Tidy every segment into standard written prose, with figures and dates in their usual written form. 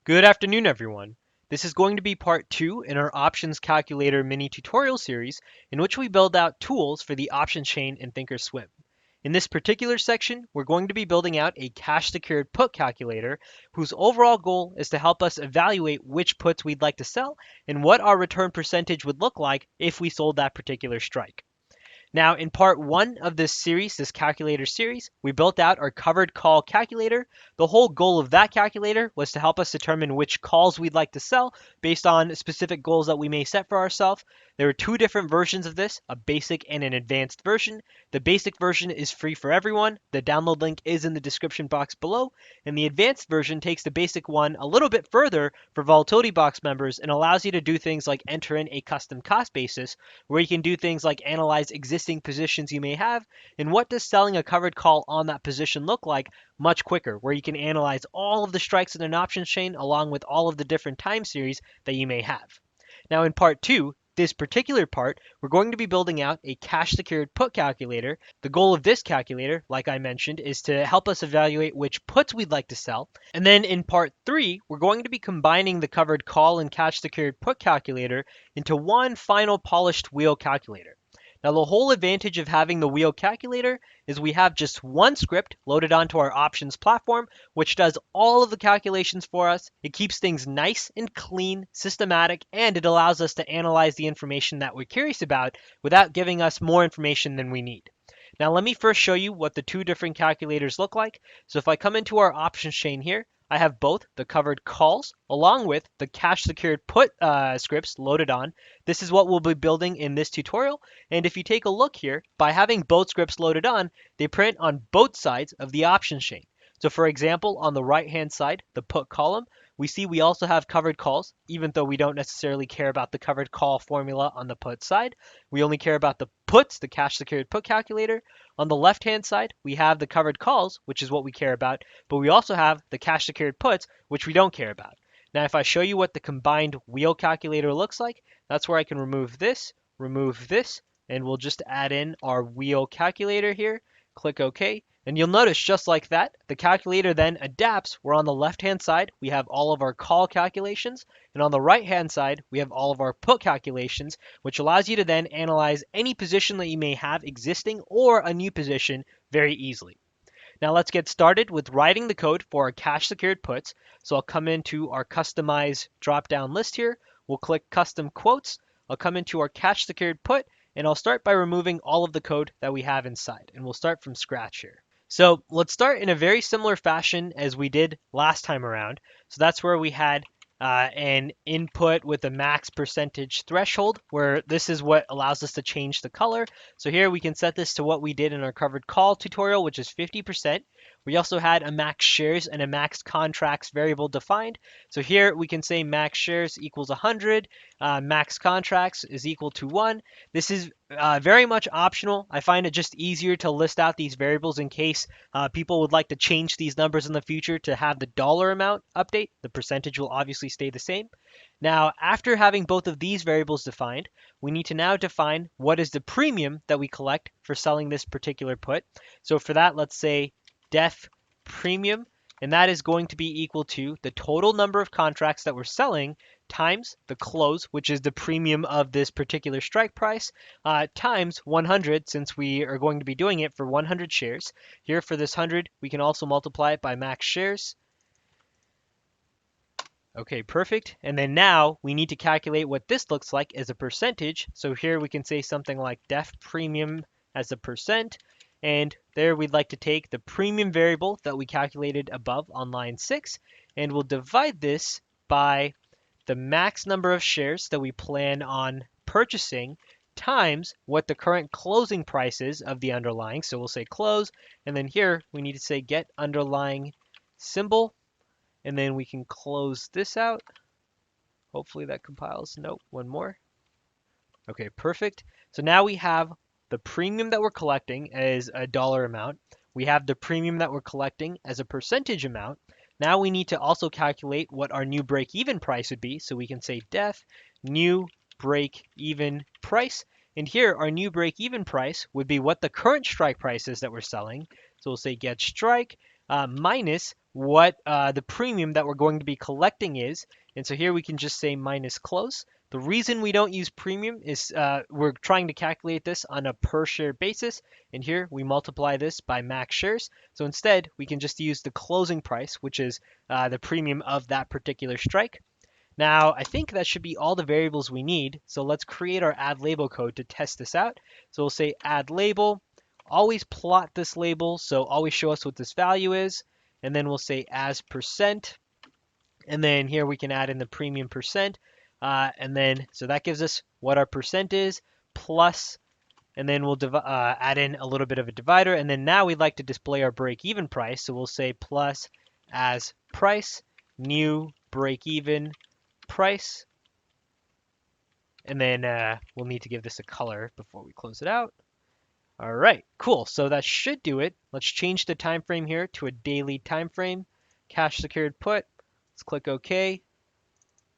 Good afternoon, everyone. This is going to be part 2 in our options calculator mini tutorial series in which we build out tools for the options chain in ThinkOrSwim. In this particular section, we're going to be building out a cash secured put calculator whose overall goal is to help us evaluate which puts we'd like to sell and what our return percentage would look like if we sold that particular strike. Now, in part one of this series, this calculator series, we built out our covered call calculator. The whole goal of that calculator was to help us determine which calls we'd like to sell based on specific goals that we may set for ourselves. There are two different versions of this, a basic and an advanced version. The basic version is free for everyone. The download link is in the description box below. And the advanced version takes the basic one a little bit further for Volatility Box members and allows you to do things like enter in a custom cost basis, where you can do things like analyze existing positions you may have and what does selling a covered call on that position look like much quicker, where you can analyze all of the strikes in an options chain along with all of the different time series that you may have. Now in part 2, this particular part, we're going to be building out a cash secured put calculator. The goal of this calculator, like I mentioned, is to help us evaluate which puts we'd like to sell. And then in part 3, we're going to be combining the covered call and cash secured put calculator into one final polished wheel calculator. Now, the whole advantage of having the wheel calculator is we have just one script loaded onto our options platform, which does all of the calculations for us. It keeps things nice and clean, systematic, and it allows us to analyze the information that we're curious about without giving us more information than we need. Now, let me first show you what the two different calculators look like. So if I come into our options chain here, I have both the covered calls along with the cash secured put scripts loaded on. This is what we'll be building in this tutorial. And if you take a look here, by having both scripts loaded on, they print on both sides of the options chain. So for example, on the right-hand side, the put column, we see we also have covered calls, even though we don't necessarily care about the covered call formula on the put side. We only care about the puts, the cash secured put calculator. On the left-hand side, we have the covered calls, which is what we care about, but we also have the cash secured puts, which we don't care about. Now, if I show you what the combined wheel calculator looks like, that's where I can remove this, and we'll just add in our wheel calculator here. Click OK. And you'll notice just like that, the calculator then adapts where on the left-hand side, we have all of our call calculations, and on the right-hand side, we have all of our put calculations, which allows you to then analyze any position that you may have existing or a new position very easily. Now let's get started with writing the code for our cash secured puts. So I'll come into our customize drop-down list here. We'll click custom quotes. I'll come into our cash secured put, and I'll start by removing all of the code that we have inside, and we'll start from scratch here. So let's start in a very similar fashion as we did last time around. So that's where we had an input with a max percentage threshold, where this is what allows us to change the color. So here we can set this to what we did in our covered call tutorial, which is 50%. We also had a max shares and a max contracts variable defined. So here we can say max shares equals 100, max contracts is equal to 1. This is very much optional. I find it just easier to list out these variables in case people would like to change these numbers in the future to have the dollar amount update. The percentage will obviously stay the same. Now, after having both of these variables defined, we need to now define what is the premium that we collect for selling this particular put. So for that, let's say def premium, and that is going to be equal to the total number of contracts that we're selling times the close, which is the premium of this particular strike price, times 100, since we are going to be doing it for 100 shares. Here for this 100, we can also multiply it by max shares. Okay, perfect. And then now we need to calculate what this looks like as a percentage. So here we can say something like def premium as a percent. And there we'd like to take the premium variable that we calculated above on line 6, and we'll divide this by the max number of shares that we plan on purchasing times what the current closing price is of the underlying. So we'll say close, and then here we need to say get underlying symbol, and then we can close this out. Hopefully that compiles. Nope, one more. Okay, perfect. So now we have the premium that we're collecting as a dollar amount. We have the premium that we're collecting as a percentage amount. Now we need to also calculate what our new break-even price would be. So we can say def new break-even price. And here our new break-even price would be what the current strike price is that we're selling. So we'll say get strike minus what the premium that we're going to be collecting is. And so here we can just say minus close. The reason we don't use premium is we're trying to calculate this on a per share basis. And here we multiply this by max shares. So instead, we can just use the closing price, which is the premium of that particular strike. Now, I think that should be all the variables we need. So let's create our add label code to test this out. So we'll say add label, always plot this label. So always show us what this value is. And then we'll say as percent. And then here we can add in the premium percent. And then, so that gives us what our percent is plus, and then we'll add in a little bit of a divider. And then now we'd like to display our break-even price. So we'll say plus as price, new break-even price. And then we'll need to give this a color before we close it out. All right, cool. So that should do it. Let's change the time frame here to a daily time frame. Cash secured put. Let's click OK.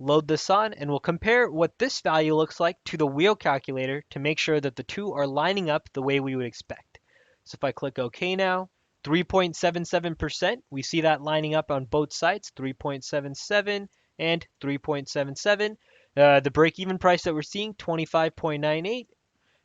Load this on, and we'll compare what this value looks like to the wheel calculator to make sure that the two are lining up the way we would expect. So if I click OK now, 3.77%, we see that lining up on both sides, 3.77 and 3.77. The break-even price that we're seeing, 25.98.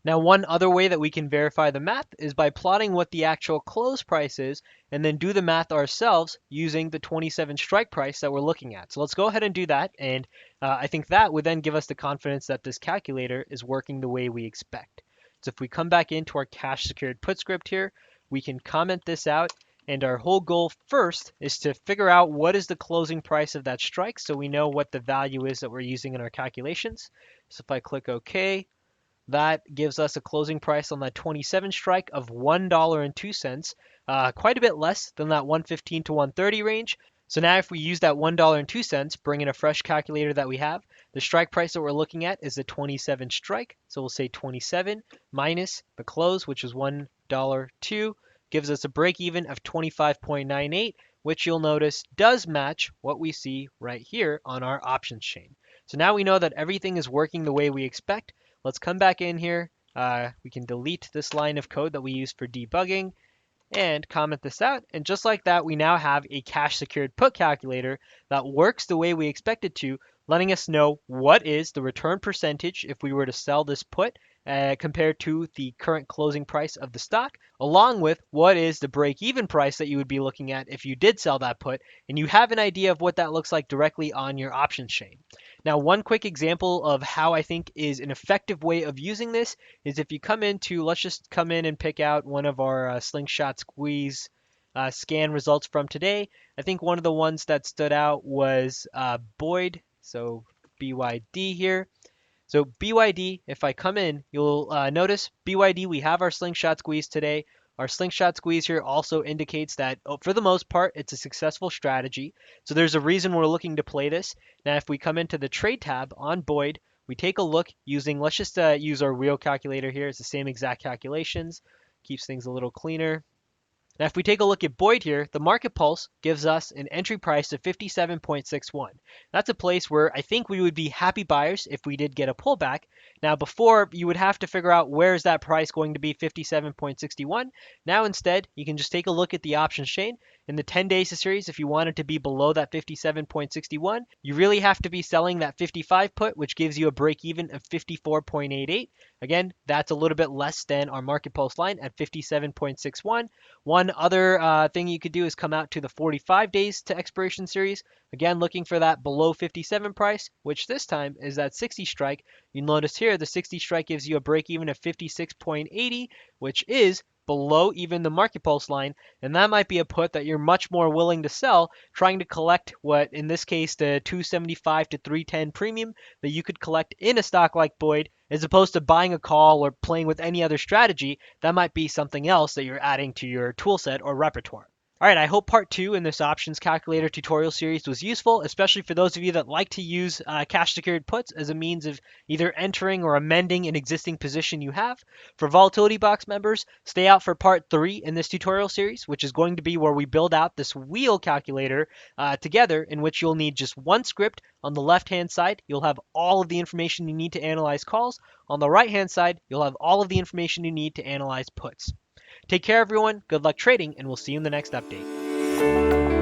Now, one other way that we can verify the math is by plotting what the actual close price is and then do the math ourselves using the 27 strike price that we're looking at. So let's go ahead and do that. And I think that would then give us the confidence that this calculator is working the way we expect. So if we come back into our cash secured put script here, we can comment this out. And our whole goal first is to figure out what is the closing price of that strike so we know what the value is that we're using in our calculations. So if I click OK, that gives us a closing price on that 27 strike of $1.02, quite a bit less than that 115 to 130 range. So now if we use that $1.02, bring in a fresh calculator that we have, the strike price that we're looking at is the 27 strike. So we'll say 27 minus the close, which is $1.02, gives us a break even of 25.98, which you'll notice does match what we see right here on our options chain. So now we know that everything is working the way we expect. Let's come back in here. We can delete this line of code that we use for debugging and comment this out. And just like that, we now have a cash secured put calculator that works the way we expect it to, letting us know what is the return percentage if we were to sell this put compared to the current closing price of the stock, along with what is the break-even price that you would be looking at if you did sell that put, and you have an idea of what that looks like directly on your options chain. Now, one quick example of how I think is an effective way of using this is if you come into, let's just come in and pick out one of our slingshot squeeze scan results from today. I think one of the ones that stood out was Boyd, so BYD here. So BYD, if I come in, you'll notice BYD, we have our slingshot squeeze today. Our slingshot squeeze here also indicates that, for the most part, it's a successful strategy. So there's a reason we're looking to play this. Now, if we come into the trade tab on Boyd, we take a look using, let's just use our wheel calculator here. It's the same exact calculations. Keeps things a little cleaner. Now, if we take a look at Boyd here, the market pulse gives us an entry price of 57.61. That's a place where I think we would be happy buyers if we did get a pullback. Now, before, you would have to figure out where is that price going to be 57.61. Now, instead, you can just take a look at the options chain. In the 10 days of series, if you wanted to be below that 57.61, you really have to be selling that 55 put, which gives you a break even of 54.88. Again, that's a little bit less than our market pulse line at 57.61. One other thing you could do is come out to the 45 days to expiration series. Again, looking for that below 57 price, which this time is that 60 strike. You'll notice here the 60 strike gives you a break even of 56.80, which is below even the market pulse line, and that might be a put that you're much more willing to sell, trying to collect what, in this case, the 275 to 310 premium that you could collect in a stock like Boyd, as opposed to buying a call or playing with any other strategy. That might be something else that you're adding to your tool set or repertoire. All right, I hope part 2 in this options calculator tutorial series was useful, especially for those of you that like to use cash secured puts as a means of either entering or amending an existing position you have. For Volatility Box members, stay out for part 3 in this tutorial series, which is going to be where we build out this wheel calculator together, in which you'll need just one script. On the left-hand side, you'll have all of the information you need to analyze calls. On the right-hand side, you'll have all of the information you need to analyze puts. Take care, everyone. Good luck trading, and we'll see you in the next update.